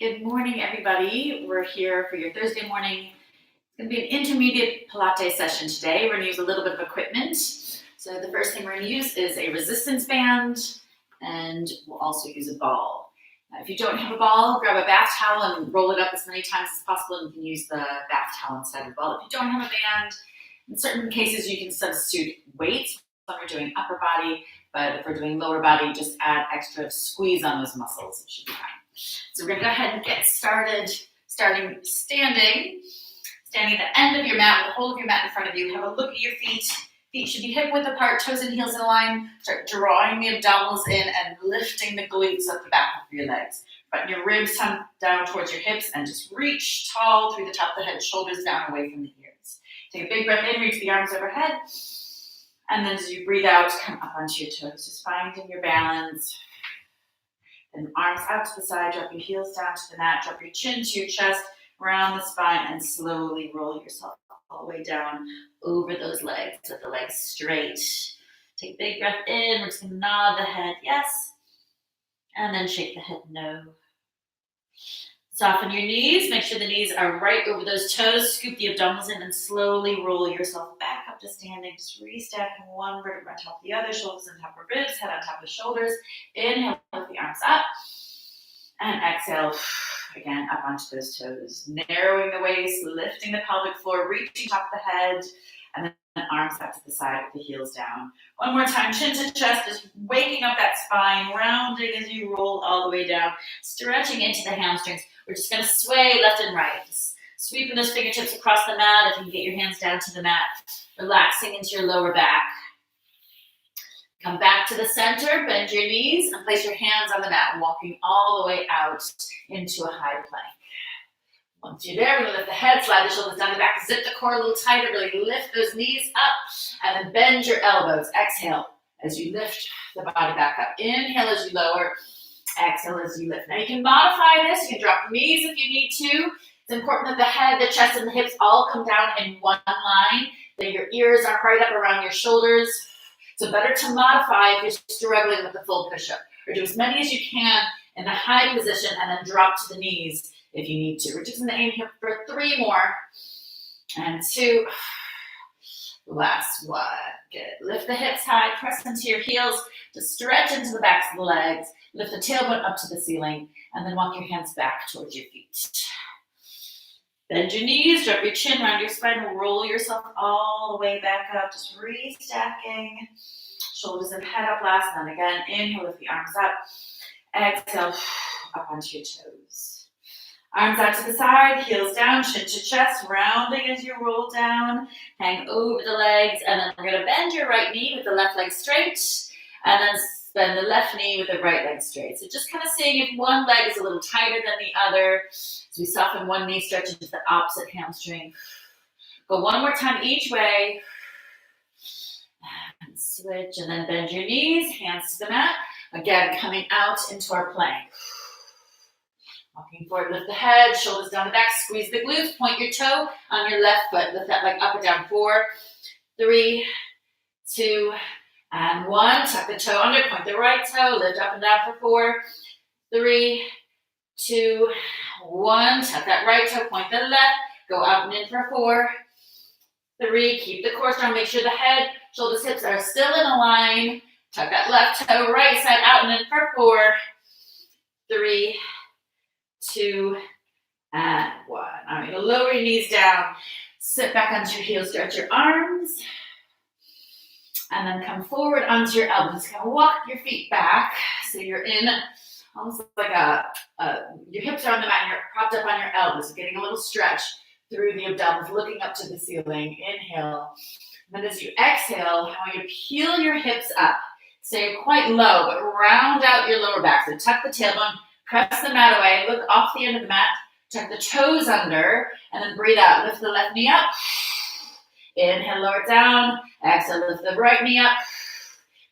Good morning, everybody. We're here for your Thursday morning. It's going to be an intermediate Pilates session today. We're going to use a little bit of equipment. So the first thing we're going to use is a resistance band, and we'll also use a ball. Now, if you don't have a ball, grab a bath towel and roll it up as many times as possible, and you can use the bath towel instead of the ball. If you don't have a band, in certain cases you can substitute weights when we're doing upper body, but if we're doing lower body, just add extra squeeze on those muscles. It should be fine. So we're going to go ahead and get started, standing at the end of your mat with the whole of your mat in front of you. Have a look at your feet. Feet should be hip width apart, toes and heels in line. Start drawing the abdominals in and lifting the glutes up the back of your legs. Button your ribs down towards your hips and just reach tall through the top of the head, shoulders down away from the ears. Take a big breath in, reach the arms overhead. And then as you breathe out, come up onto your toes, just finding your balance. And arms out to the side, drop your heels down to the mat, drop your chin to your chest, round the spine, and slowly roll yourself all the way down over those legs with the legs straight. Take a big breath in, we're just going to nod the head, yes, and then shake the head, no. Soften your knees, make sure the knees are right over those toes, scoop the abdominals in, and slowly roll yourself back up to standing, just restacking one vertebra on top of the other, shoulders on top of ribs, head on top of shoulders. Inhale, lift the arms up, and exhale, again, up onto those toes. Narrowing the waist, lifting the pelvic floor, reaching top of the head, and then arms out to the side with the heels down. One more time, chin to chest, just waking up that spine, rounding as you roll all the way down, stretching into the hamstrings. We're just going to sway left and right, just sweeping those fingertips across the mat. If you can get your hands down to the mat, relaxing into your lower back. Come back to the center, bend your knees, and place your hands on the mat, walking all the way out into a high plank. Once you're there, we're going to lift the head, slide the shoulders down the back, zip the core a little tighter, really lift those knees up, and then bend your elbows. Exhale as you lift the body back up. Inhale as you lower, exhale as you lift. Now you can modify this, you can drop the knees if you need to. It's important that the head, the chest, and the hips all come down in one line, that your ears are right up around your shoulders. So better to modify if you're struggling with the full push-up, or do as many as you can in the high position and then drop to the knees if you need to. We're just going to aim here for 3 more, and 2, last one. Good. Lift the hips high, press into your heels to stretch into the backs of the legs, lift the tailbone up to the ceiling, and then walk your hands back towards your feet. Bend your knees, drop your chin around your spine, roll yourself all the way back up, just restacking. Shoulders and head up last, and then again, inhale, lift the arms up. Exhale, up onto your toes. Arms out to the side, heels down, chin to chest, rounding as you roll down. Hang over the legs, and then we're going to bend your right knee with the left leg straight, and then bend the left knee with the right leg straight. So just kind of seeing if one leg is a little tighter than the other. As we soften one knee, stretch into the opposite hamstring. Go one more time each way. And switch, and then bend your knees, hands to the mat. Again, coming out into our plank. Walking forward, lift the head, shoulders down the back, squeeze the glutes, point your toe on your left foot, lift that leg up and down. 4, 3, 2, and 1. Tuck the toe under, point the right toe, lift up and down for 4, 3, 2, 1. Tuck that right toe, point the left, go up and in for 4, 3. Keep the core strong, make sure the head, shoulders, hips are still in a line. Tuck that left toe, right side out and in for 4, 3, 2, and 1. All right, lower your knees down, sit back onto your heels, stretch your arms, and then come forward onto your elbows. Kind of walk your feet back so you're in almost like your hips are on the mat and you're propped up on your elbows, so getting a little stretch through the abdominals, looking up to the ceiling. Inhale. And then as you exhale, I want you to peel your hips up. Stay quite low, but round out your lower back. So tuck the tailbone, press the mat away, look off the end of the mat, tuck the toes under, and then breathe out. Lift the left knee up. Inhale, lower it down. Exhale, lift the right knee up.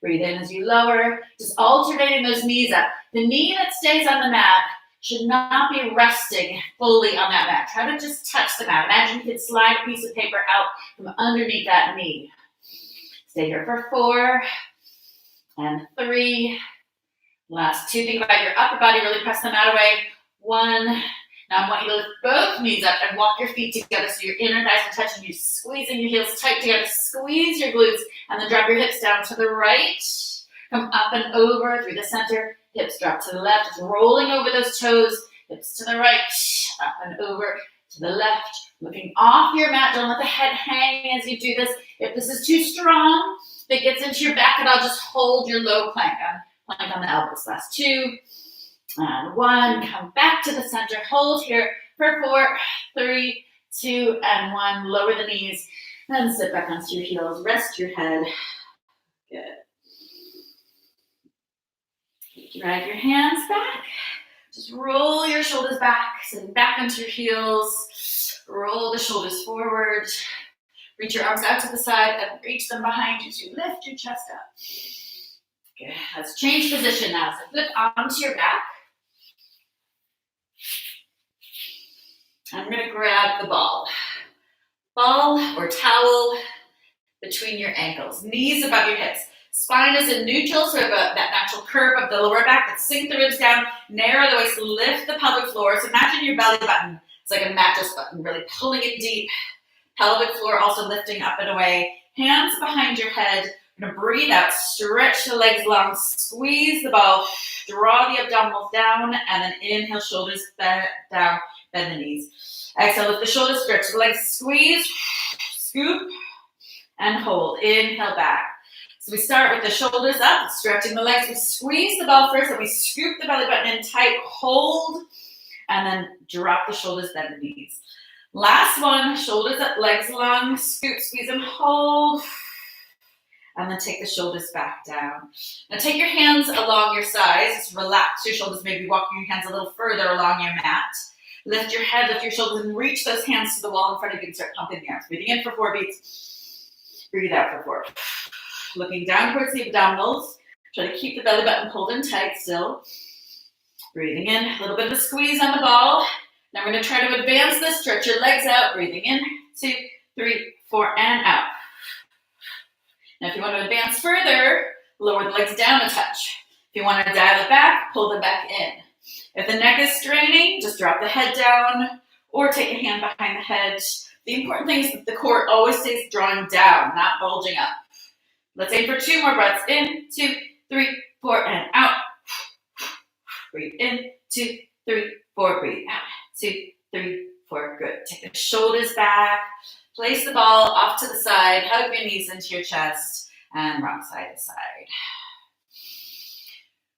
Breathe in as you lower. Just alternating those knees up. The knee that stays on the mat should not be resting fully on that mat. Try to just touch the mat. Imagine you could slide a piece of paper out from underneath that knee. Stay here for 4 and 3. Last 2. Think about your upper body. Really press the mat away. 1. Now I want you to lift both knees up and walk your feet together so your inner thighs are touching you, squeezing your heels tight together, squeeze your glutes, and then drop your hips down to the right. Come up and over through the center, hips drop to the left, just rolling over those toes, hips to the right, up and over to the left, looking off your mat. Don't let the head hang as you do this. If this is too strong, if it gets into your back at all, just hold your low plank on the elbows. Last 2, and 1. Come back to the center, hold here for 4, 3, 2, and 1. Lower the knees and sit back onto your heels. Rest your head. Good. Drag your hands back. Just roll your shoulders back, sitting back onto your heels. Roll the shoulders forward. Reach your arms out to the side and reach them behind you to lift your chest up. Good. Let's change position now. So flip onto your back. I'm going to grab the ball or towel between your ankles, knees above your hips. Spine is in neutral, so we have that natural curve of the lower back. Let's sink the ribs down, narrow the waist, lift the pelvic floor. So imagine your belly button. It's like a mattress button, really pulling it deep. Pelvic floor also lifting up and away. Hands behind your head. You're going to breathe out, stretch the legs long, squeeze the ball, draw the abdominals down, and then inhale, shoulders down, bend the knees. Exhale, lift the shoulders, stretch the legs, squeeze, scoop, and hold. Inhale back. So we start with the shoulders up, stretching the legs. We squeeze the ball first, and we scoop the belly button in tight, hold, and then drop the shoulders, bend the knees. Last one, shoulders up, legs long, scoop, squeeze, and hold. And then take the shoulders back down. Now take your hands along your sides. Just relax your shoulders, maybe walking your hands a little further along your mat. Lift your head, lift your shoulders, and reach those hands to the wall in front of you and start pumping the arms. Breathing in for 4 beats. Breathe out for 4. Looking down towards the abdominals. Try to keep the belly button pulled in tight still. Breathing in, a little bit of a squeeze on the ball. Now we're going to try to advance this. Stretch your legs out. Breathing in, 2, 3, 4, and out. Now, if you want to advance further, lower the legs down a touch. If you want to dial it back, pull them back in. If the neck is straining, just drop the head down or take a hand behind the head. The important thing is that the core always stays drawing down, not bulging up. Let's aim for 2 more breaths. In, 2, 3, 4, and out. Breathe in, 2, 3, 4, breathe out. 2, 3, 4, good. Take the shoulders back. Place the ball off to the side, hug your knees into your chest, and rock side to side.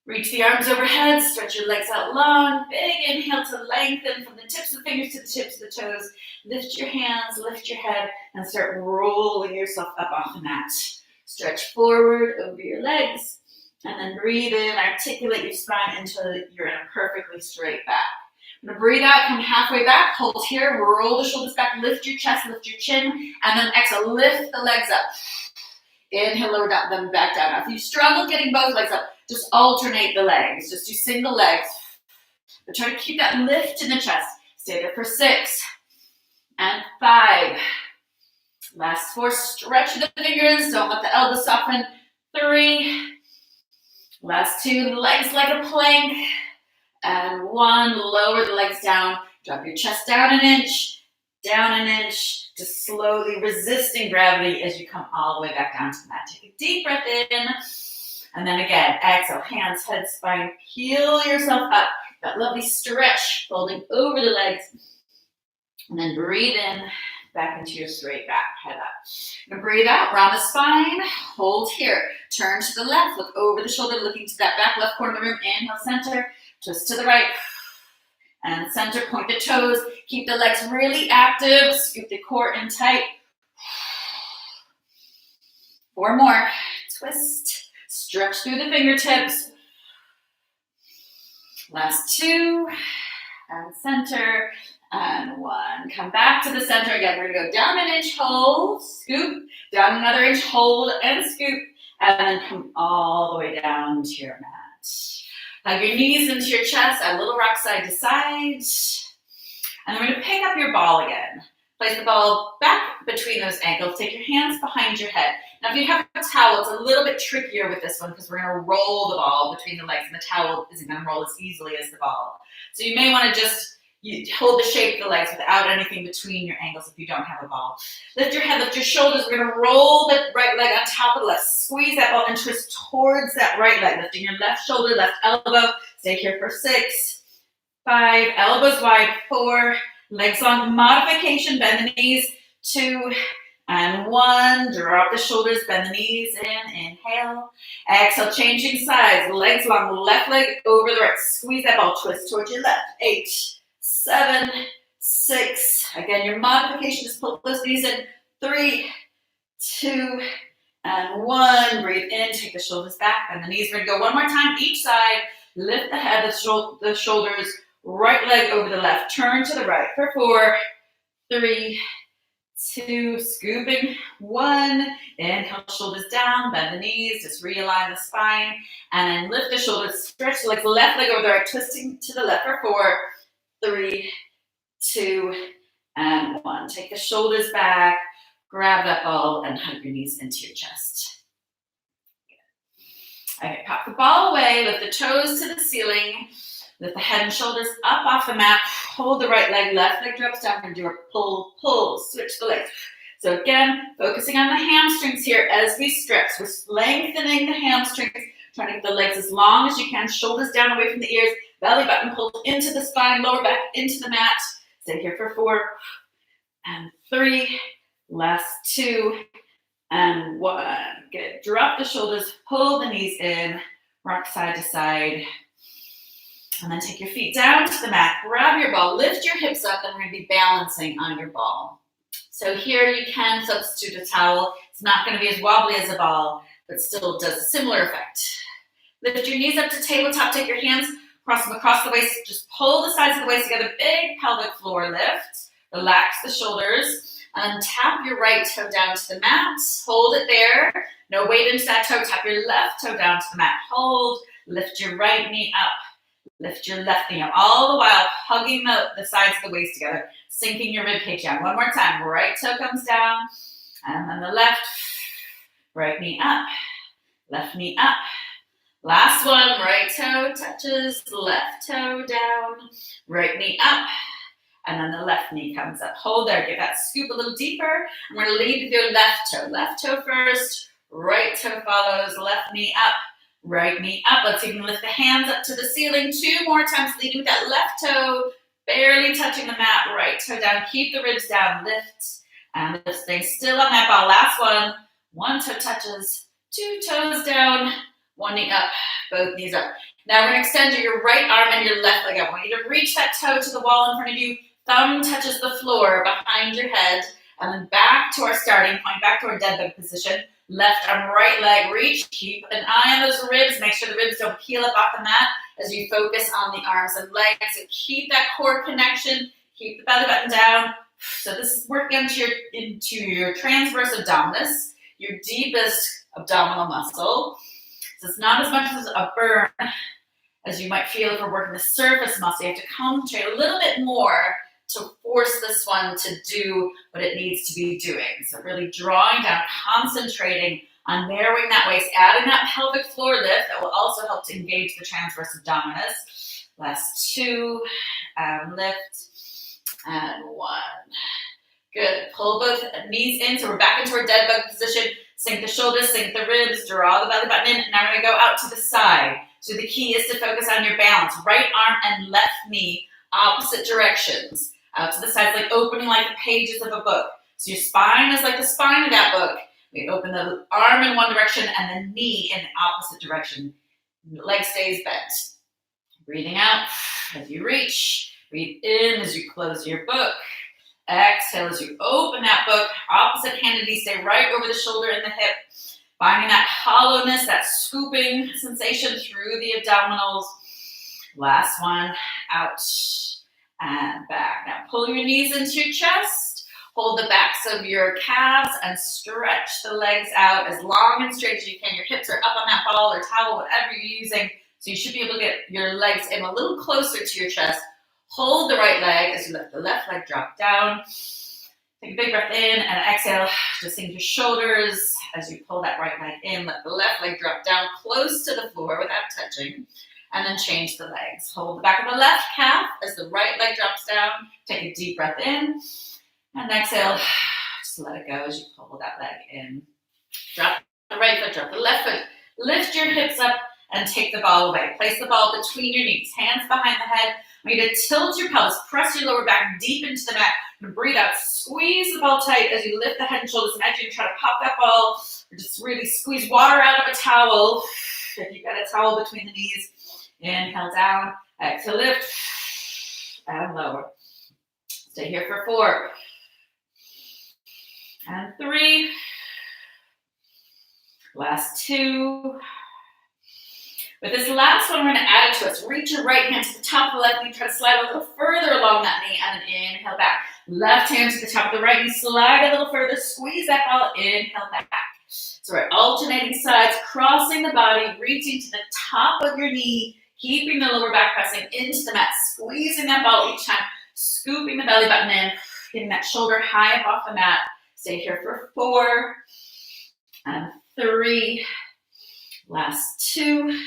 Reach the arms overhead, stretch your legs out long. Big inhale to lengthen from the tips of the fingers to the tips of the toes. Lift your hands, lift your head, and start rolling yourself up off the mat. Stretch forward over your legs, and then breathe in, articulate your spine until you're in a perfectly straight back. I'm going to breathe out, come halfway back, hold here, roll the shoulders back, lift your chest, lift your chin, and then exhale, lift the legs up. Inhale, lower down, then back down. Now, if you struggle getting both legs up, just alternate the legs. Just do single legs. But try to keep that lift in the chest. Stay there for 6 and 5. Last 4, stretch the fingers. Don't let the elbows soften. 3. Last 2, legs like a plank. And 1, lower the legs down. Drop your chest down an inch, just slowly resisting gravity as you come all the way back down to the mat. Take a deep breath in, and then again, exhale, hands, head, spine, peel yourself up. That lovely stretch, folding over the legs, and then breathe in, back into your straight back, head up. And breathe out, round the spine, hold here. Turn to the left, look over the shoulder, looking to that back left corner of the room. Inhale, center, twist to the right. And center, point the toes. Keep the legs really active. Scoop the core in tight. 4 more. Twist. Stretch through the fingertips. Last 2. And center. And 1. Come back to the center again. We're going to go down an inch, hold, scoop. Down another inch, hold, and scoop. And then come all the way down to your mat. Hug your knees into your chest, add a little rock side to side. And then we're going to pick up your ball again. Place the ball back between those ankles. Take your hands behind your head. Now, if you have a towel, it's a little bit trickier with this one because we're going to roll the ball between the legs, and the towel isn't going to roll as easily as the ball. So you may want to just hold the shape of the legs without anything between your ankles if you don't have a ball. Lift your head, lift your shoulders. We're going to roll the right leg on top of the left. Squeeze that ball and twist towards that right leg. Lifting your left shoulder, left elbow. Stay here for 6, 5, elbows wide, 4, legs long modification, bend the knees, 2, and 1. Drop the shoulders, bend the knees in, inhale. Exhale, changing sides, legs long, left leg over the right. Squeeze that ball, twist towards your left. 8, 7, 6. Again, your modification is pull those knees in. 3, 2, and 1. Breathe in, take the shoulders back, and the knees. We're going to go one more time each side. Lift the head, the shoulders, right leg over the left. Turn to the right for 4, 3, 2, scooping, 1. Inhale, shoulders down, bend the knees, just realign the spine, and then lift the shoulders, stretch the legs, left leg over the right, twisting to the left for 4, 3, 2, and 1. Take the shoulders back, grab that ball, and hug your knees into your chest. Okay, pop the ball away, lift the toes to the ceiling, lift the head and shoulders up off the mat, hold the right leg, left leg drops down, and do a pull, pull, switch the legs. So again, focusing on the hamstrings here as we stretch. We're lengthening the hamstrings, trying to get the legs as long as you can, shoulders down away from the ears, belly button pulled into the spine, lower back into the mat. Stay here for 4, and 3, last 2, and 1. Good. Drop the shoulders, pull the knees in, rock side to side. And then take your feet down to the mat, grab your ball, lift your hips up, and we're going to be balancing on your ball. So here you can substitute a towel. It's not going to be as wobbly as a ball, but still does a similar effect. Lift your knees up to tabletop, take your hands, cross them across the waist, just pull the sides of the waist together, big pelvic floor lift, relax the shoulders, and tap your right toe down to the mat, hold it there, no weight into that toe, tap your left toe down to the mat, hold, lift your right knee up, lift your left knee up, all the while hugging the sides of the waist together, sinking your rib cage down. One more time, right toe comes down, and then the left, right knee up, left knee up. Last one, right toe touches, left toe down, right knee up, and then the left knee comes up. Hold there, give that scoop a little deeper. I'm going to lead with your left toe first, right toe follows, left knee up, right knee up. Let's even lift the hands up to the ceiling 2 more times, leading with that left toe, barely touching the mat, right toe down. Keep the ribs down, lift, and lift. Stay still on that ball. Last one, 1 toe touches, 2 toes down, 1 knee up, both knees up. Now we're going to extend your right arm and your left leg. I want you to reach that toe to the wall in front of you. Thumb touches the floor behind your head, and then back to our starting point, back to our dead bug position. Left arm, right leg, reach. Keep an eye on those ribs. Make sure the ribs don't peel up off the mat as you focus on the arms and legs. So keep that core connection. Keep the belly button down. So this is working into your transverse abdominis, your deepest abdominal muscle. So it's not as much as a burn as you might feel if we're working the surface muscle. You have to concentrate a little bit more to force this one to do what it needs to be doing. So really drawing down, concentrating on narrowing that waist, adding that pelvic floor lift that will also help to engage the transverse abdominis. Last 2, and lift, and 1. Good. Pull both knees in, so we're back into our dead bug position. Sink the shoulders, sink the ribs, draw the belly button in. Now we're going to go out to the side. So the key is to focus on your balance. Right arm and left knee, opposite directions. Out to the sides, like opening like the pages of a book. So your spine is like the spine of that book. We open the arm in one direction and the knee in the opposite direction. Leg stays bent. Breathing out as you reach. Breathe in as you close your book. Exhale as you open that book. Opposite hand and knee stay right over the shoulder and the hip. Finding that hollowness, that scooping sensation through the abdominals. Last one, out and back. Now pull your knees into your chest. Hold the backs of your calves and stretch the legs out as long and straight as you can. Your hips are up on that ball or towel, whatever you're using. So you should be able to get your legs in a little closer to your chest. Hold the right leg as you let the left leg drop down. Take a big breath in and exhale. Just sink your shoulders as you pull that right leg in. Let the left leg drop down close to the floor without touching. And then change the legs. Hold the back of the left calf as the right leg drops down. Take a deep breath in. And exhale. Just let it go as you pull that leg in. Drop the right foot, drop the left foot. Lift your hips up and take the ball away. Place the ball between your knees. Hands behind the head. I want you to tilt your pelvis. Press your lower back deep into the mat. And breathe out. Squeeze the ball tight as you lift the head and shoulders. Imagine you try to pop that ball. Or just really squeeze water out of a towel. If you've got a towel between the knees. Inhale down. Exhale lift. And lower. Stay here for 4. And 3. Last 2. With this last one, we're going to add it to us. Reach your right hand to the top of the left knee. Try to slide a little further along that knee. And then inhale back. Left hand to the top of the right knee. Slide a little further. Squeeze that ball. Inhale back. So we're alternating sides. Crossing the body. Reaching to the top of your knee. Keeping the lower back pressing into the mat. Squeezing that ball each time. Scooping the belly button in. Getting that shoulder high up off the mat. Stay here for 4. And 3. Last 2.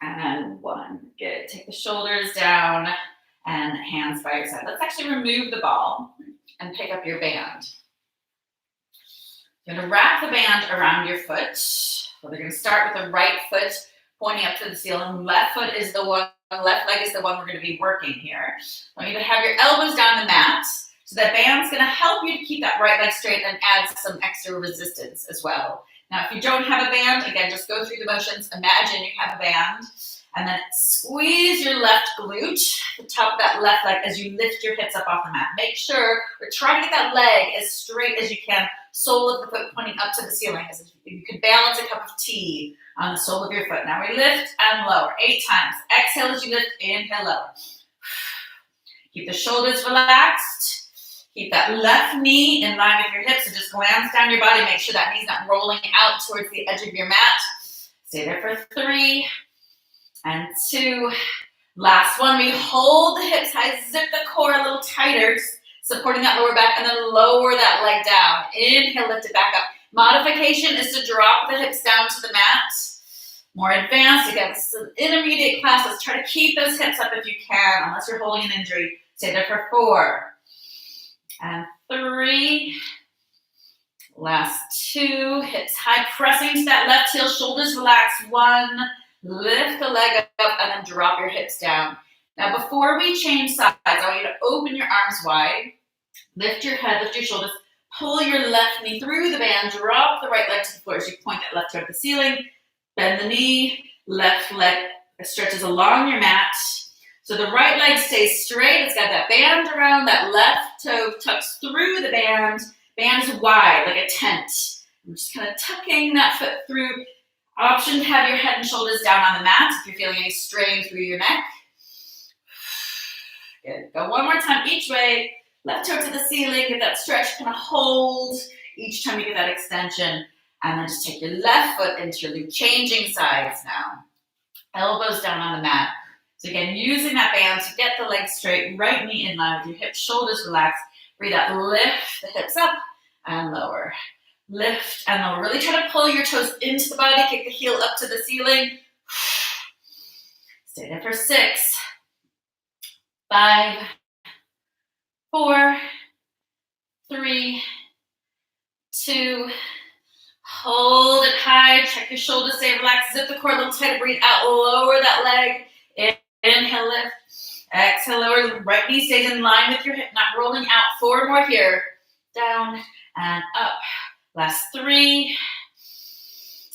And 1. Good. Take the shoulders down and hands by your side. Let's actually remove the ball and pick up your band. You're going to wrap the band around your foot. So we're going to start with the right foot pointing up to the ceiling. Left leg is the one we're going to be working here. I want you to have your elbows down the mat. So that band's going to help you to keep that right leg straight and add some extra resistance as well. Now, if you don't have a band, again, just go through the motions. Imagine you have a band. And then squeeze your left glute, the top of that left leg, as you lift your hips up off the mat. Make sure, or try to get that leg as straight as you can, sole of the foot pointing up to the ceiling, as if you could balance a cup of tea on the sole of your foot. Now we lift and lower 8 times. Exhale as you lift, inhale, lower. Keep the shoulders relaxed. Keep that left knee in line with your hips, so just glance down your body. Make sure that knee's not rolling out towards the edge of your mat. Stay there for 3 and 2. Last one, we hold the hips high, zip the core a little tighter, supporting that lower back, and then lower that leg down. Inhale, lift it back up. Modification is to drop the hips down to the mat. More advanced, again, this is an intermediate class. Let's try to keep those hips up if you can, unless you're holding an injury. Stay there for 4 and 3. Last 2, hips high, pressing to that left heel, shoulders relaxed. 1, lift the leg up and then drop your hips down. Now before we change sides, I want you to open your arms wide, lift your head, lift your shoulders, pull your left knee through the band, drop the right leg to the floor as you point that left toe to the ceiling, bend the knee, left leg stretches along your mat. So the right leg stays straight, it's got that band around, that left toe tucks through the band, band's wide like a tent. I'm just kind of tucking that foot through. Option to have your head and shoulders down on the mat if you're feeling any strain through your neck. Good. Go one more time each way. Left toe to the ceiling. Get that stretch. Kind of hold each time you get that extension. And then just take your left foot into your loop. Changing sides now. Elbows down on the mat. So again, using that band to get the legs straight. Right knee in line with your hips. Shoulders relaxed. Breathe out. Lift the hips up and lower. Lift and lower. Really try to pull your toes into the body. Kick the heel up to the ceiling. Stay there for 6, 5, 4, 3, 2. Hold it high. Check your shoulders. Stay relaxed. Zip the core a little tighter. Breathe out. Lower that leg. Inhale, lift. Exhale, lower. Right knee stays in line with your hip, not rolling out. 4 more here. Down and up. Last 3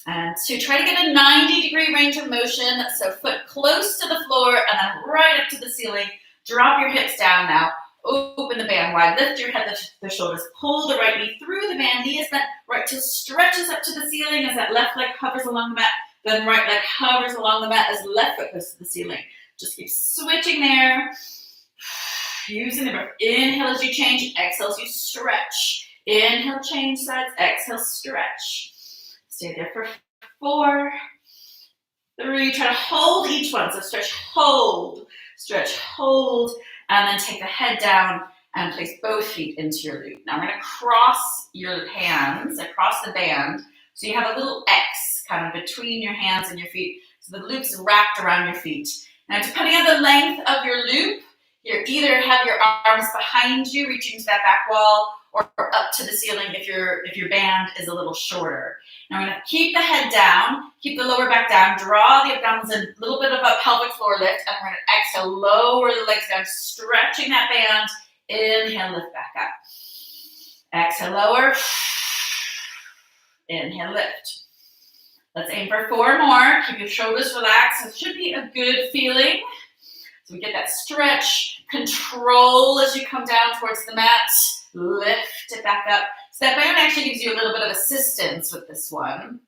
and 2. Try to get a 90-degree range of motion. So foot close to the floor and then right up to the ceiling. Drop your hips down now. Open the band wide. Lift your head, lift the shoulders. Pull the right knee through the band. Knee is bent. Right toe stretches up to the ceiling as that left leg hovers along the mat. Then right leg hovers along the mat as left foot goes to the ceiling. Just keep switching there. Using the breath. Inhale as you change. Exhale as you stretch. Inhale, change sides. Exhale, stretch. Stay there for 4, 3. Try to hold each one. So stretch, hold, and then take the head down and place both feet into your loop. Now we're going to cross your hands across the band, so you have a little X kind of between your hands and your feet, so the loop's wrapped around your feet. Now depending on the length of your loop, you either have your arms behind you reaching to that back wall, or up to the ceiling if your band is a little shorter. Now we're going to keep the head down, keep the lower back down, draw the abdominals in, a little bit of a pelvic floor lift, and we're going to exhale, lower the legs down, stretching that band. Inhale, lift back up. Exhale, lower. Inhale, lift. Let's aim for 4 more. Keep your shoulders relaxed. It should be a good feeling. So we get that stretch, control as you come down towards the mat. Lift it back up. So that band actually gives you a little bit of assistance with this one.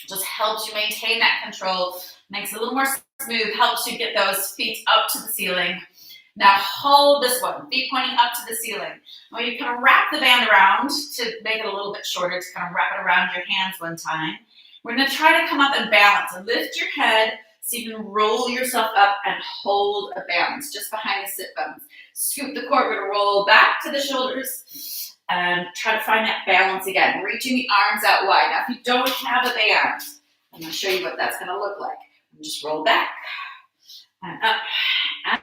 Just helps you maintain that control, makes it a little more smooth, helps you get those feet up to the ceiling. Now hold this one, feet pointing up to the ceiling. Now you kind of wrap the band around to make it a little bit shorter, to kind of wrap it around your hands one time. We're going to try to come up and balance and lift your head so you can roll yourself up and hold a balance just behind the sit bones. Scoop the core, we're going to roll back to the shoulders and try to find that balance again, reaching the arms out wide. Now, if you don't have a band, I'm going to show you what that's going to look like. Just roll back and up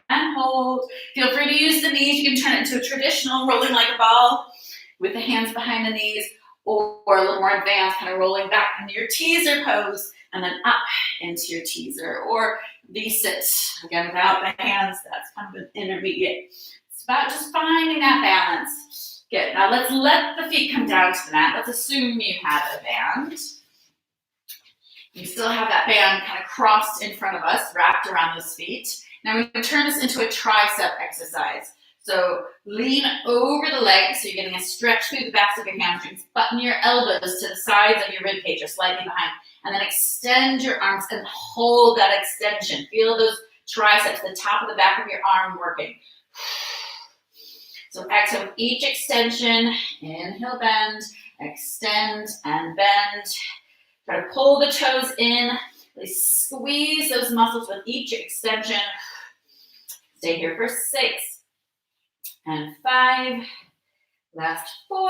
and hold. Feel free to use the knees. You can turn it into a traditional rolling like a ball with the hands behind the knees, or a little more advanced, kind of rolling back into your teaser pose and then up into your teaser, or V-sit, again, without the hands. That's kind of an intermediate. It's about just finding that balance. Good. Now let's let the feet come down to the mat. Let's assume you have a band. You still have that band kind of crossed in front of us, wrapped around those feet. Now we're going to turn this into a tricep exercise. So lean over the legs, so you're getting a stretch through the backs of your hamstrings. Button your elbows to the sides of your rib cage or slightly behind. And then extend your arms and hold that extension. Feel those triceps, the top of the back of your arm working. So exhale with each extension. Inhale, bend. Extend and bend. Try to pull the toes in. Really squeeze those muscles with each extension. Stay here for 6 and 5. Last 4,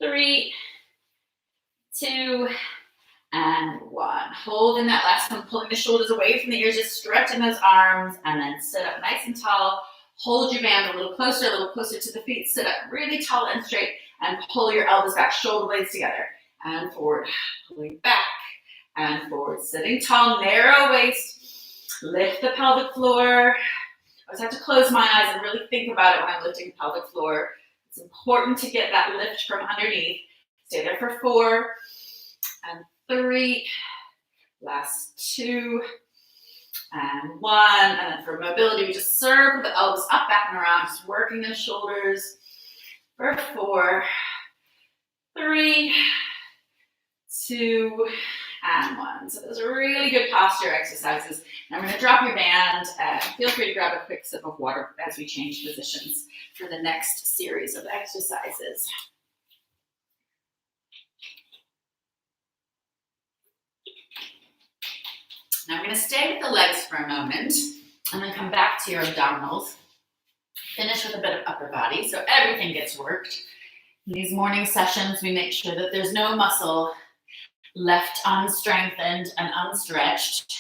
3, 2, and 1. Holding that last one, pulling the shoulders away from the ears, just stretching those arms, and then sit up nice and tall. Hold your band a little closer to the feet. Sit up really tall and straight, and pull your elbows back, shoulder blades together, and forward, pulling back, and forward. Sitting tall, narrow waist, lift the pelvic floor. I always have to close my eyes and really think about it when I'm lifting the pelvic floor. It's important to get that lift from underneath. Stay there for 4 and 3. Last 2 and 1. And then for mobility, we just circle the elbows up, back, and around, just working the shoulders for 4, 3, 2, and 1. So those are really good posture exercises. Now we're going to drop your band. Feel free to grab a quick sip of water as we change positions for the next series of exercises. Now we're going to stay with the legs for a moment and then come back to your abdominals. Finish with a bit of upper body, so everything gets worked. In these morning sessions, we make sure that there's no muscle left unstrengthened and unstretched.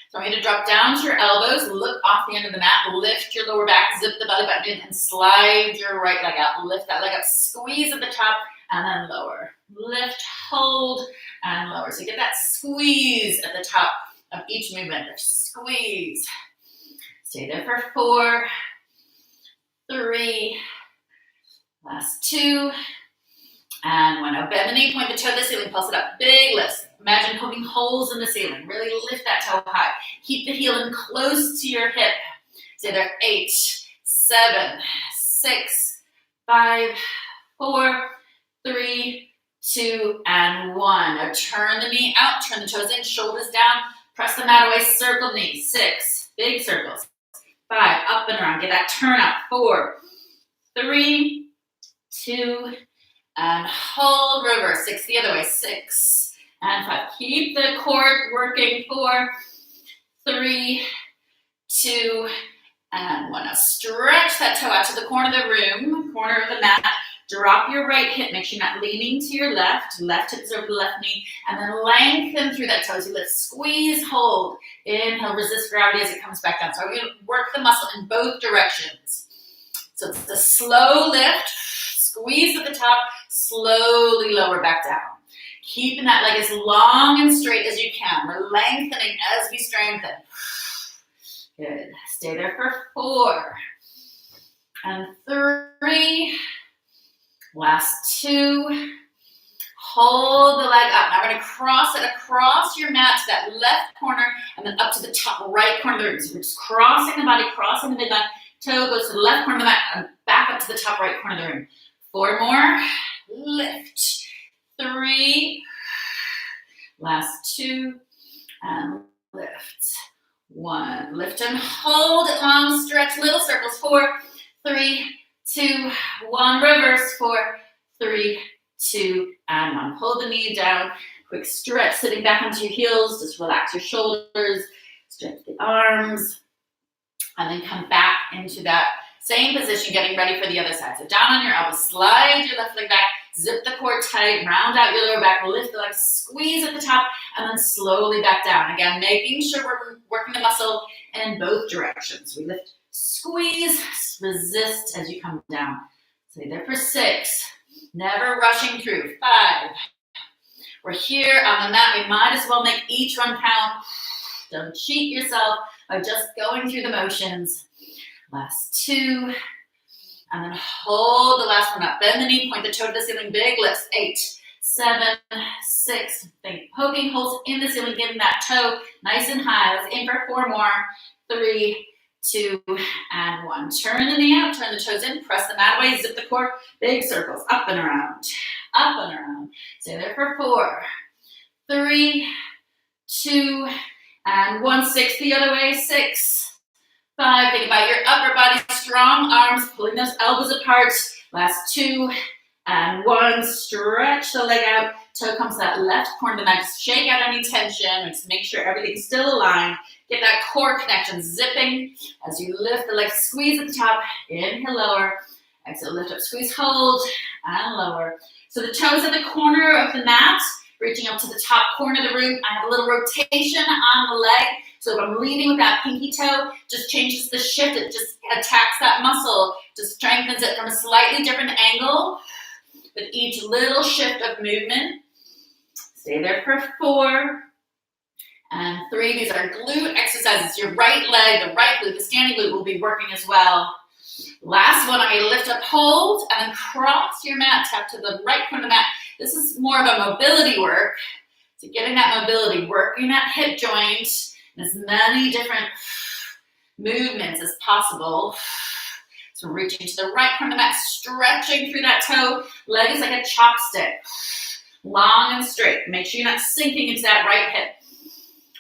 So I'm going to drop down to your elbows, look off the end of the mat, lift your lower back, zip the belly button in, and slide your right leg out. Lift that leg up, squeeze at the top, and then lower. Lift, hold, and lower. So get that squeeze at the top of each movement. Squeeze. Stay there for 4, 3, last 2, and 1. Now bend the knee, point the toe to the ceiling, pulse it up. Big lifts. Imagine poking holes in the ceiling. Really lift that toe high. Keep the heel in close to your hip. Stay there. 8, 7, 6, 5, 4, 3, 2, and 1. Now turn the knee out, turn the toes in, shoulders down, press the mat away, circle the knee. 6, big circles. 5, up and around. Get that turn up. 4, 3, 2, and hold, reverse. 6 the other way. 6 and 5. Keep the core working. 4, 3, 2, and one. Now stretch that toe out to the corner of the room, corner of the mat. Drop your right hip. Make sure you're not leaning to your left. Left hip is over the left knee. And then lengthen through that toe as you lift. Squeeze, hold. Inhale, resist gravity as it comes back down. So we're going to work the muscle in both directions. So it's a slow lift. Squeeze at the top. Slowly lower back down. Keeping that leg as long and straight as you can. We're lengthening as we strengthen. Good. Stay there for 4 and 3. Last 2. Hold the leg up. Now we're going to cross it across your mat to that left corner and then up to the top right corner of the room. So we're just crossing the body, crossing the midline. Toe goes to the left corner of the mat and back up to the top right corner of the room. 4 more. Lift. 3. Last 2. And lift. 1. Lift and hold it long. Stretch little circles. 4, 3, 2, 1. Reverse. 4, 3, 2, and 1. Pull the knee down. Quick stretch, sitting back onto your heels. Just relax your shoulders. Stretch the arms. And then come back into that same position, getting ready for the other side. So down on your elbows. Slide your left leg back. Zip the core tight. Round out your lower back. Lift the leg. Squeeze at the top. And then slowly back down. Again, making sure we're working the muscle in both directions. We lift, squeeze, resist as you come down. Stay there for 6. Never rushing through. 5. We're here on the mat. We might as well make each one count. Don't cheat yourself by just going through the motions. Last 2. And then hold the last one up. Bend the knee, point the toe to the ceiling. Big lifts. 8, 7, 6. Think poking holes in the ceiling. Getting that toe nice and high. Let's aim for 4 more. 3, 2, and 1. Turn the knee out, turn the toes in, press the mat away, zip the core, big circles, up and around, up and around. Stay there for 4, 3, 2, and 1. 6 the other way, 6, 5. Think about your upper body, strong arms, pulling those elbows apart. Last 2, and 1. Stretch the leg out, toe comes to that left corner of the mat. Just shake out any tension, just make sure everything's still aligned. Get that core connection zipping as you lift the leg, squeeze at the top, inhale, lower, exhale, lift up, squeeze, hold, and lower. So the toes at the corner of the mat, reaching up to the top corner of the room. I have a little rotation on the leg. So if I'm leading with that pinky toe, just changes the shift. It just attacks that muscle, just strengthens it from a slightly different angle with each little shift of movement. Stay there for 4. And 3, these are glute exercises. Your right leg, the right glute, the standing glute will be working as well. Last one, I'm going to lift up, hold, and then cross your mat, tap to the right corner of the mat. This is more of a mobility work. So getting that mobility, working that hip joint, and as many different movements as possible. So reaching to the right corner of the mat, stretching through that toe. Leg is like a chopstick, long and straight. Make sure you're not sinking into that right hip.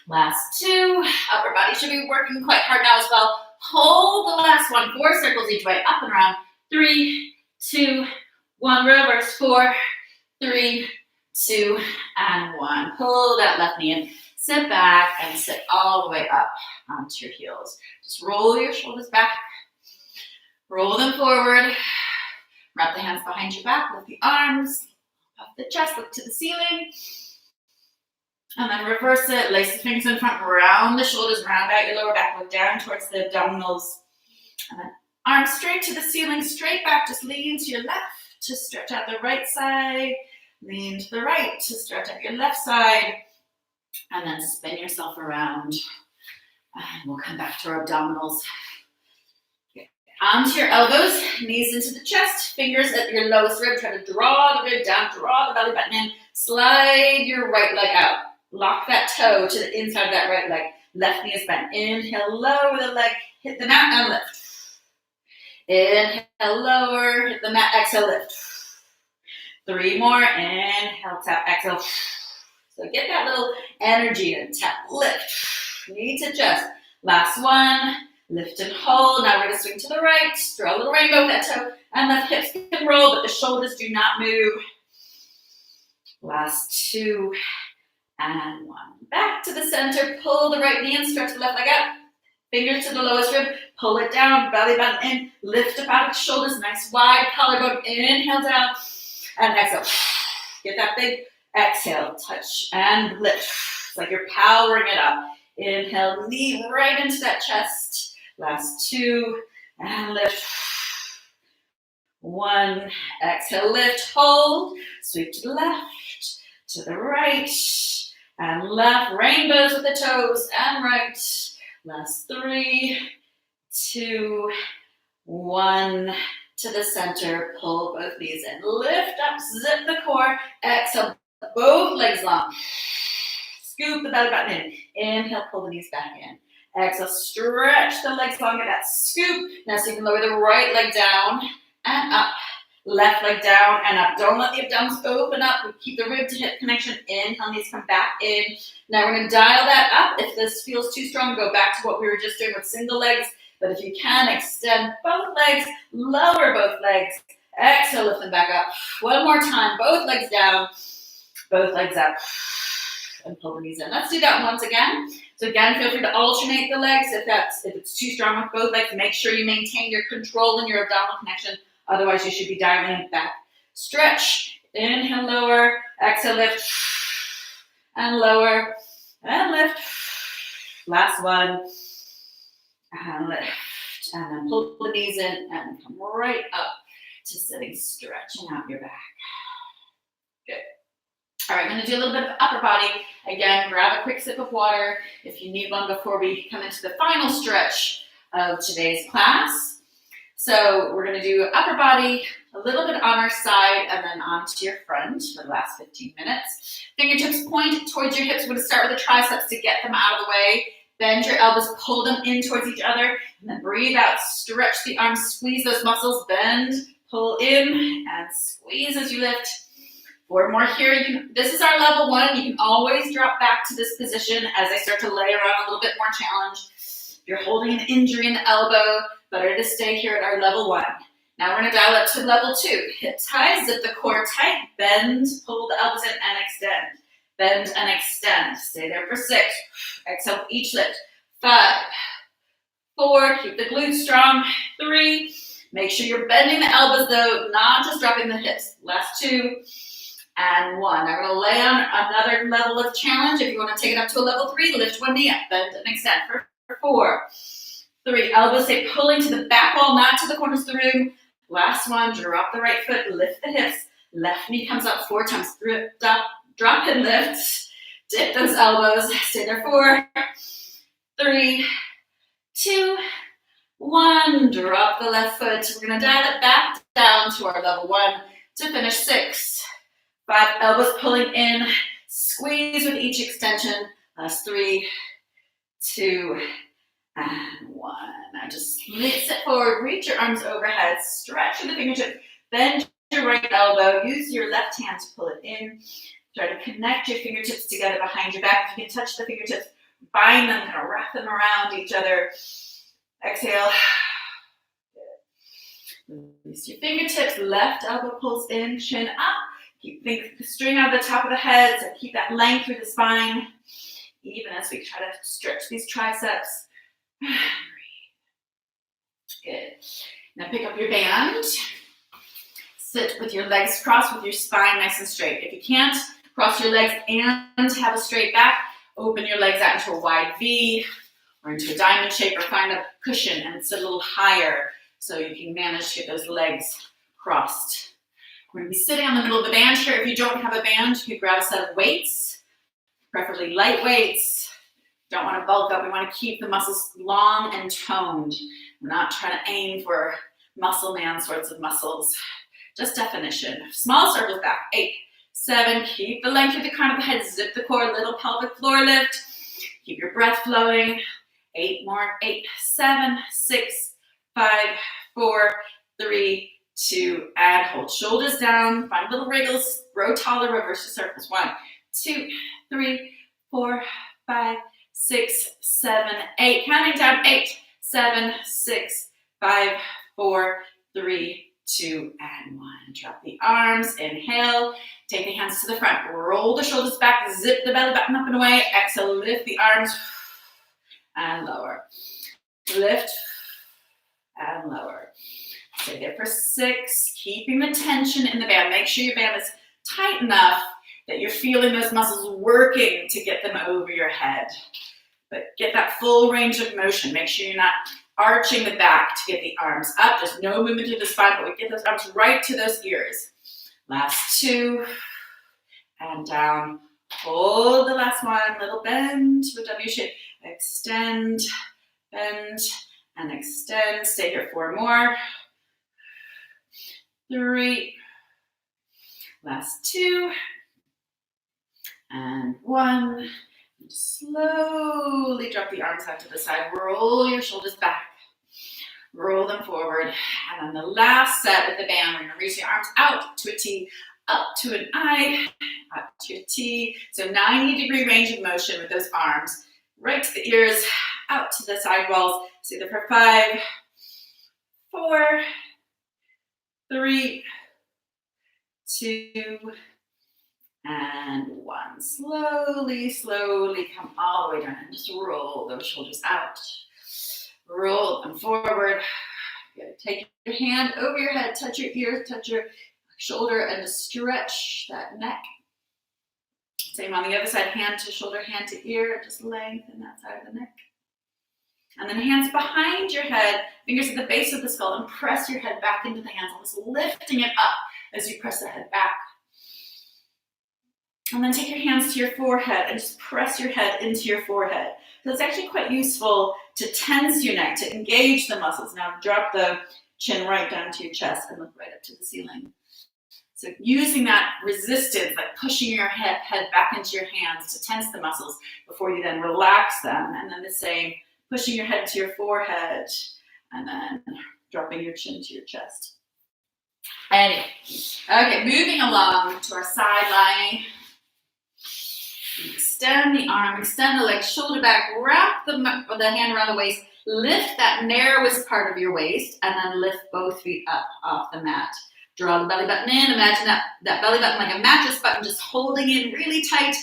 Last 2, upper body should be working quite hard now as well. Hold the last one, 4 circles each way, up and around. 3, 2, 1, reverse. 4, 3, 2, and 1. Pull that left knee in. Sit back and sit all the way up onto your heels. Just roll your shoulders back. Roll them forward. Wrap the hands behind your back. Lift the arms up the chest. Look to the ceiling. And then reverse it, lace the fingers in front, round the shoulders, round out your lower back, look down towards the abdominals. And then arms straight to the ceiling, straight back, just lean to your left to stretch out the right side, lean to the right to stretch out your left side, and then spin yourself around. And we'll come back to our abdominals. Okay. Onto your elbows, knees into the chest, fingers at your lowest rib, try to draw the rib down, draw the belly button in, slide your right leg out. Lock that toe to the inside of that right leg. Left knee is bent. Inhale, lower the leg, hit the mat and lift. Inhale, lower, hit the mat, exhale, lift. 3 more, inhale, tap, exhale. So get that little energy and tap, lift. Knee to chest. Last one, lift and hold. Now we're going to swing to the right, draw a little rainbow with that toe, and the hips can roll, but the shoulders do not move. Last 2. And 1. Back to the center. Pull the right knee and stretch the left leg out. Fingers to the lowest rib, pull it down, belly button in, lift up out of the shoulders, nice wide collarbone, inhale down, and exhale. Get that big exhale, touch and lift. It's like you're powering it up. Inhale, knee right into that chest. Last two, and lift. One, exhale, lift, hold, sweep to the left, to the right, and left, rainbows with the toes, and right. Last three, two, one, to the center, pull both knees in, lift up, zip the core, exhale, both legs long, scoop the belly button in, inhale, pull the knees back in, exhale, stretch the legs long at that scoop, now so you can lower the right leg down, and up, left leg down and up. Don't let the abdominals open up. We keep the rib to hip connection. Inhale, knees come back in. Now we're going to dial that up. If this feels too strong, go back to what we were just doing with single legs. But if you can, extend both legs, lower both legs. Exhale, lift them back up. One more time. Both legs down, both legs up. And pull the knees in. Let's do that once again. So again, feel free to alternate the legs if it's too strong with both legs. Make sure you maintain your control and your abdominal connection. Otherwise, you should be dialing it back. Stretch. Inhale, lower. Exhale, lift. And lower. And lift. Last one. And lift. And then pull the knees in and come right up to sitting, stretching out your back. Good. All right, I'm going to do a little bit of upper body. Again, grab a quick sip of water if you need one before we come into the final stretch of today's class. So we're going to do upper body, a little bit on our side, and then onto your front for the last 15 minutes. Fingertips point towards your hips. We're going to start with the triceps to get them out of the way. Bend your elbows, pull them in towards each other, and then breathe out. Stretch the arms, squeeze those muscles, bend, pull in, and squeeze as you lift. 4 more here. This is our level 1. You can always drop back to this position as I start to layer on a little bit more challenge. If you're holding an injury in the elbow, better to stay here at our level 1. Now we're going to dial up to level 2. Hips high, zip the core tight, bend, pull the elbows in and extend. Bend and extend. Stay there for 6. Exhale, each lift. 5, 4, keep the glutes strong. 3, make sure you're bending the elbows though, not just dropping the hips. Last 2, and 1. Now we're going to lay on another level of challenge. If you want to take it up to a level 3, lift one knee up, bend and extend for 4, 3, elbows stay pulling to the back wall, not to the corners of the room. Last one, drop the right foot, lift the hips. Left knee comes up 4 times. Drop and lift. Dip those elbows. Stay there 4, 3, 2, 1. Drop the left foot. We're going to dial it back down to our level 1 to finish 6. 5, elbows pulling in. Squeeze with each extension. Last 3, 2, and 1. Now just sit forward, reach your arms overhead, stretch with the fingertips, bend your right elbow, use your left hand to pull it in. Try to connect your fingertips together behind your back. If you can touch the fingertips, bind them, kind of wrap them around each other. Exhale. Release your fingertips, left elbow pulls in, chin up. Keep the string out of the top of the head, so keep that length through the spine. Even as we try to stretch these triceps. Good. Now pick up your band. Sit with your legs crossed with your spine nice and straight. If you can't, cross your legs and have a straight back. Open your legs out into a wide V or into a diamond shape, or find a cushion and sit a little higher so you can manage to get those legs crossed. We're going to be sitting on the middle of the band here. If you don't have a band, you can grab a set of weights, preferably light weights. Don't want to bulk up. We want to keep the muscles long and toned. We're not trying to aim for muscle man sorts of muscles. Just definition. Small circles back. 8, 7. Keep the length through the crown of the head. Zip the core. Little pelvic floor lift. Keep your breath flowing. 8 more. 8, 7, 6, 5, 4, 3, 2, and hold. Shoulders down. Find little wriggles. Grow taller. Reverse your circles. 1, 2, 3, 4, 5, 6, 7, 8. Counting down. 8, 7, 6, 5, 4, 3, 2, and 1. Drop the arms. Inhale. Take the hands to the front. Roll the shoulders back. Zip the belly button up and away. Exhale. Lift the arms and lower. lift, and lower. Stay there for 6, keeping the tension in the band. Make sure your band is tight enough that you're feeling those muscles working to get them over your head. But get that full range of motion. Make sure you're not arching the back to get the arms up. There's no movement through the spine, but we get those arms right to those ears. Last 2, and down. Hold the last one, little bend to a W shape. Extend, bend, and extend. Stay here 4 more. 3, last 2, and 1. Slowly drop the arms out to the side. Roll your shoulders back. Roll them forward. And then the last set with the band, we're going to reach the arms out to a T, up to an I, up to a T. So 90-degree range of motion with those arms. Right to the ears, out to the side walls. Stay there for 5, 4, 3, 2, and 1. Slowly, slowly come all the way down and just roll those shoulders out. Roll them forward. You gotta take your hand over your head, touch your ears, touch your shoulder, and just stretch that neck. Same on the other side, hand to shoulder, hand to ear, just lengthen that side of the neck. And then hands behind your head, fingers at the base of the skull, and press your head back into the hands, almost lifting it up as you press the head back. And then take your hands to your forehead and just press your head into your forehead. So it's actually quite useful to tense your neck, to engage the muscles. Now drop the chin right down to your chest and look right up to the ceiling. So using that resistance, like pushing your head back into your hands to tense the muscles before you then relax them. And then the same, pushing your head to your forehead and then dropping your chin to your chest. Anyway, okay, moving along to our side lying. Extend the arm, extend the leg, shoulder back, wrap the hand around the waist, lift that narrowest part of your waist, and then lift both feet up off the mat. Draw the belly button in, imagine that belly button like a mattress button, just holding in really tight,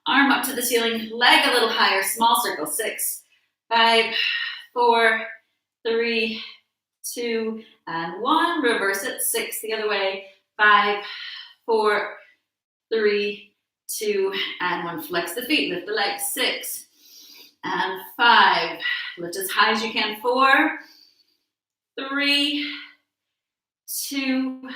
arm up to the ceiling, leg a little higher, small circle, 6, 5, 4, 3, 2, and 1, reverse it, 6 the other way, 5, 4, 3, 2, and 1. Flex the feet, lift the legs, 6, and 5. Lift as high as you can, 4, 3, 2,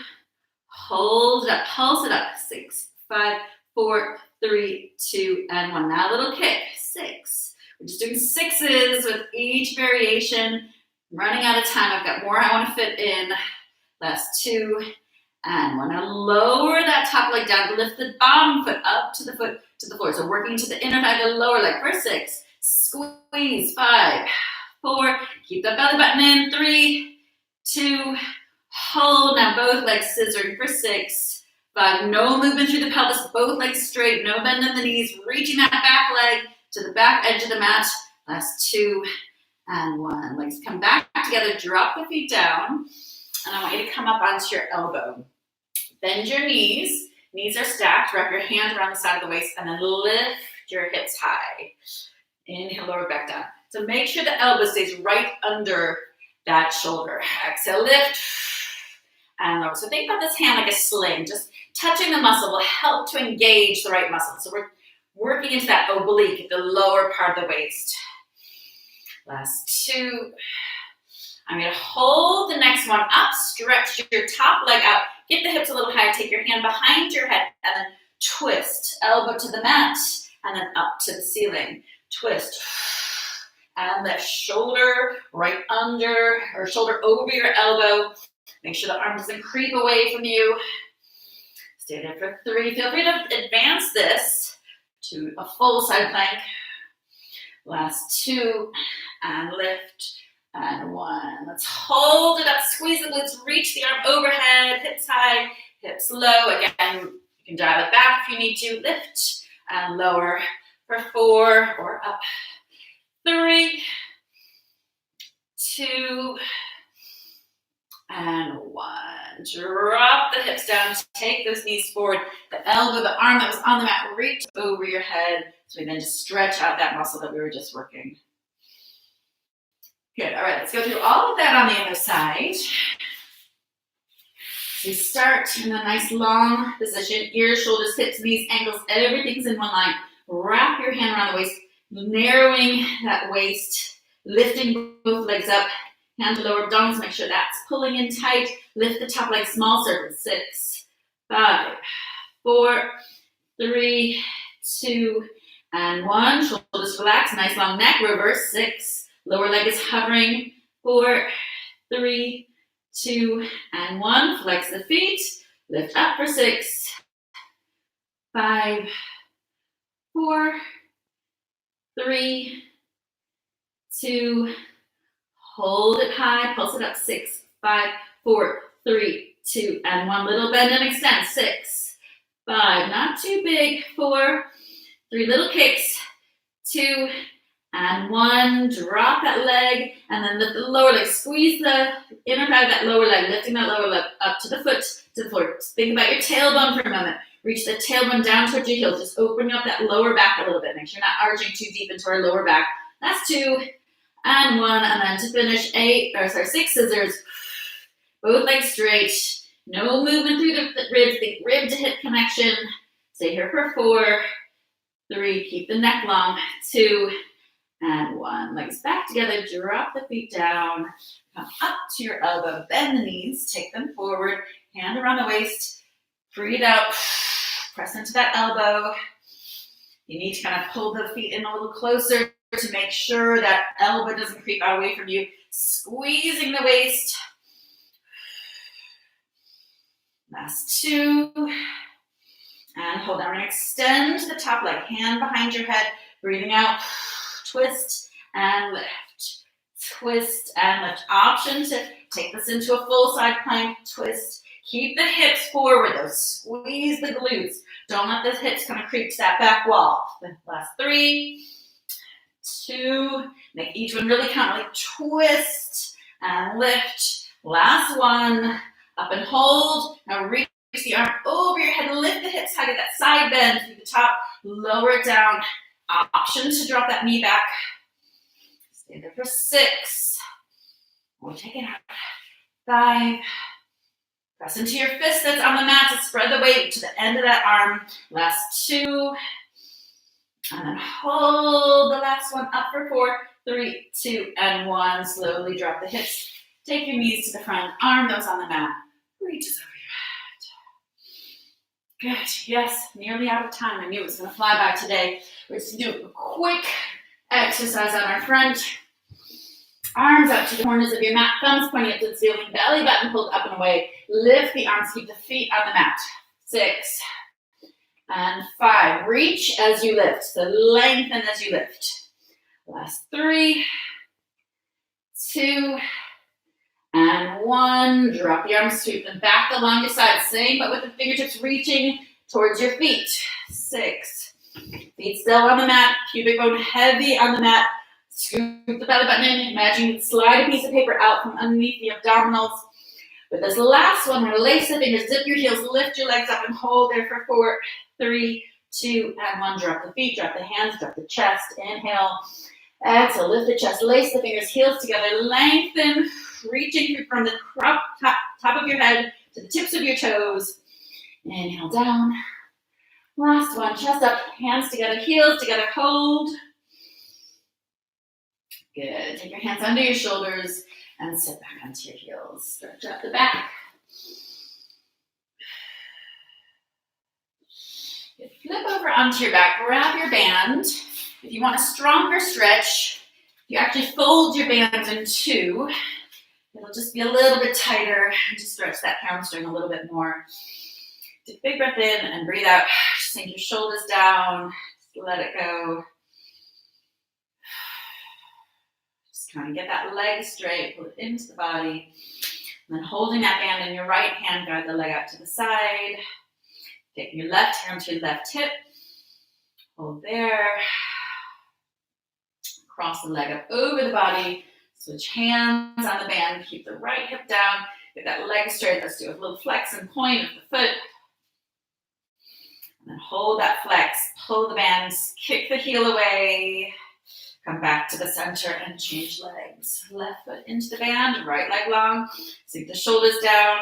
hold it up, pulse it up, 6, 5, 4, 3, 2, and 1. Now a little kick, 6. We're just doing 6s with each variation. I'm running out of time, I've got more I want to fit in. Last 2, and 1. Now lower that top leg down, lift the bottom foot up to the floor. So working to the inner thigh, the lower leg for 6. Squeeze, 5, 4, keep the belly button in, 3, 2, hold. Now both legs scissoring for 6, 5. No movement through the pelvis, both legs straight, no bend in the knees, reaching that back leg to the back edge of the mat. Last 2, and 1. Legs come back together, drop the feet down, and I want you to come up onto your elbow. Bend your knees. Knees are stacked. Wrap your hands around the side of the waist and then lift your hips high. Inhale, lower back down. So make sure the elbow stays right under that shoulder. Exhale, lift and lower. So think about this hand like a sling. Just touching the muscle will help to engage the right muscle. So we're working into that oblique, the lower part of the waist. Last 2. I'm going to hold the next one up, stretch your top leg out, get the hips a little higher, take your hand behind your head, and then twist, elbow to the mat, and then up to the ceiling. Twist, and lift, shoulder right under, or shoulder over your elbow. Make sure the arm doesn't creep away from you. Stay there for 3. Feel free to advance this to a full side plank. Last 2, and lift. And 1. Let's hold it up, squeeze the glutes, reach the arm overhead, hips high, hips low. Again, you can dial it back if you need to. Lift and lower for 4 or up. 3, 2, and 1. Drop the hips down, take those knees forward. The elbow, the arm that was on the mat, reach over your head. So we then just stretch out that muscle that we were just working. Good. All right, let's go through all of that on the other side. So you start in a nice long position, ears, shoulders, hips, knees, ankles, everything's in one line. Wrap your hand around the waist, narrowing that waist, lifting both legs up, hand to lower abdominals, make sure that's pulling in tight. Lift the top leg, small circle. 6, 5, 4, 3, 2, and 1. Shoulders relax, nice long neck, reverse. 6, lower leg is hovering. 4, 3, 2, and 1. Flex the feet. Lift up for 6, 5, 4, 3, 2. Hold it high. Pulse it up. 6, 5, 4, 3, 2, and 1. Little bend and extend. 6, 5. Not too big. 4, 3 little kicks. 2, and 1. Drop that leg, and then lift the lower leg. Squeeze the inner thigh of that lower leg, lifting that lower leg up to the foot, to the floor. Think about your tailbone for a moment. Reach the tailbone down towards your heels. Just opening up that lower back a little bit. Make sure you're not arching too deep into our lower back. That's 2, and 1. And then to finish, 6 scissors. Both legs straight. No movement through the ribs. Think rib to hip connection. Stay here for 4, 3. Keep the neck long. 2, and 1. Legs back together. Drop the feet down. Come up to your elbow. Bend the knees. Take them forward. Hand around the waist. Breathe out. Press into that elbow. You need to kind of pull the feet in a little closer to make sure that elbow doesn't creep out away from you. Squeezing the waist. Last 2. And hold down and extend the top leg. Hand behind your head. Breathing out. Twist and lift. Twist and lift. Option to take this into a full side plank. Twist. Keep the hips forward though. Squeeze the glutes. Don't let the hips kind of creep to that back wall. Last 3, 2. Make each one really count. Like twist and lift. Last 1. Up and hold. Now reach the arm over your head. Lift the hips high. Get that side bend through the top. Lower it down. Option to drop that knee back. Stay there for 6. We'll take it out. 5. Press into your fist that's on the mat to spread the weight to the end of that arm. Last 2. And then hold the last one up for 4, 3, 2, and 1. Slowly drop the hips. Take your knees to the front. Arm those on the mat. Reaches over your head. Good. Yes, nearly out of time. I knew it was going to fly by today. We're just going to do a quick exercise on our front. Arms up to the corners of your mat. Thumbs pointing up to the ceiling. Belly button pulled up and away. Lift the arms. Keep the feet on the mat. 6 and 5. Reach as you lift. So lengthen as you lift. Last 3, 2, and 1. Drop the arms, sweep them back along your side. Same, but with the fingertips reaching towards your feet. 6. Feet still on the mat. Pubic bone heavy on the mat. Scoop the belly button in. Imagine you slide a piece of paper out from underneath the abdominals. With this last one, release the fingers, zip your heels, lift your legs up and hold there for 4, 3, 2, and 1. Drop the feet, drop the hands, drop the chest. Inhale. Exhale, lift the chest, lace the fingers, heels together, lengthen, reaching from the top of your head to the tips of your toes. Inhale down. Last one, chest up, hands together, heels together, hold. Good. Take your hands under your shoulders and sit back onto your heels. Stretch out the back. Good. Flip over onto your back, grab your band. If you want a stronger stretch, you actually fold your band in 2. It'll just be a little bit tighter and just stretch that hamstring a little bit more. Take a big breath in and breathe out. Just sink your shoulders down. Just let it go. Just trying to get that leg straight, pull it into the body. And then holding that band in your right hand, guide the leg out to the side. Take your left hand to your left hip. Hold there. Cross the leg up over the body. Switch hands on the band. Keep the right hip down. Get that leg straight. Let's do a little flex and point of the foot. And then hold that flex. Pull the bands. Kick the heel away. Come back to the center and change legs. Left foot into the band, right leg long. Sink the shoulders down.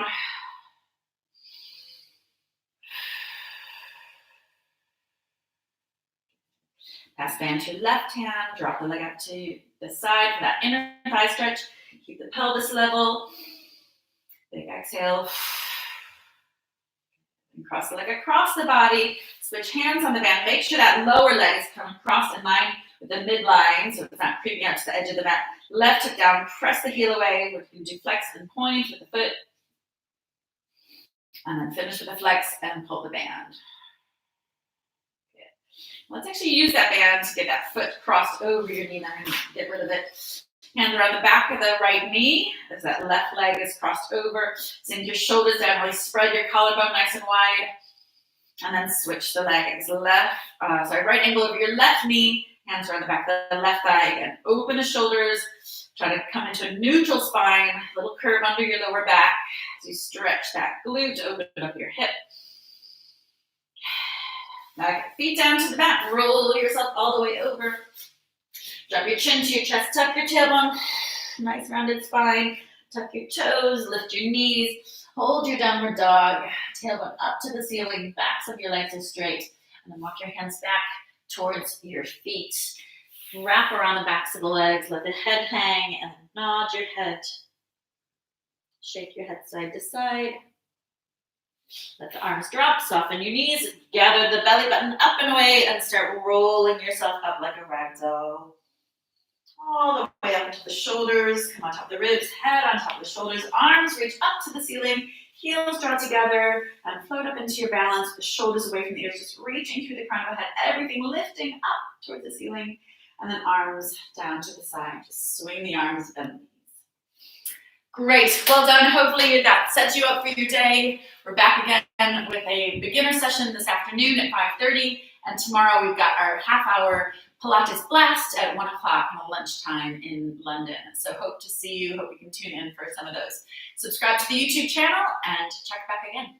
Pass band to your left hand. Drop the leg up to the side for that inner thigh stretch. Keep the pelvis level. Big exhale. And cross the leg across the body. Switch hands on the band. Make sure that lower leg is coming across in line with the midline, so it's not creeping out to the edge of the mat. Left hip down, press the heel away. We can do flex and point with the foot. And then finish with a flex and pull the band. Good. Let's actually use that band to get that foot crossed over your knee line. Get rid of it. Hand around the back of the right knee as that left leg is crossed over. Sink your shoulders down, really spread your collarbone nice and wide. And then switch the legs. Right angle over your left knee. Hands around the back of the left thigh again. Open the shoulders. Try to come into a neutral spine. Little curve under your lower back. As you stretch that glute, open up your hip. Now get feet down to the mat. Roll yourself all the way over. Drop your chin to your chest. Tuck your tailbone. Nice rounded spine. Tuck your toes. Lift your knees. Hold your downward dog. Tailbone up to the ceiling. Backs of your legs are straight. And then walk your hands back towards your feet. Wrap around the backs of the legs. Let the head hang and nod your head. Shake your head side to side. Let the arms drop. Soften your knees. Gather the belly button up and away and start rolling yourself up like a ragdoll. All the way up into the shoulders. Come on top of the ribs. Head on top of the shoulders. Arms reach up to the ceiling. Heels draw together and float up into your balance with the shoulders away from the ears, just reaching through the crown of the head, everything lifting up towards the ceiling, and then arms down to the side. Just swing the arms, bend the knees. Great, well done. Hopefully that sets you up for your day. We're back again with a beginner session this afternoon at 5:30, and tomorrow we've got our half-hour Pilates blast at 1 o'clock on lunchtime in London. So hope to see you. Hope you can tune in for some of those. Subscribe to the YouTube channel and check back again.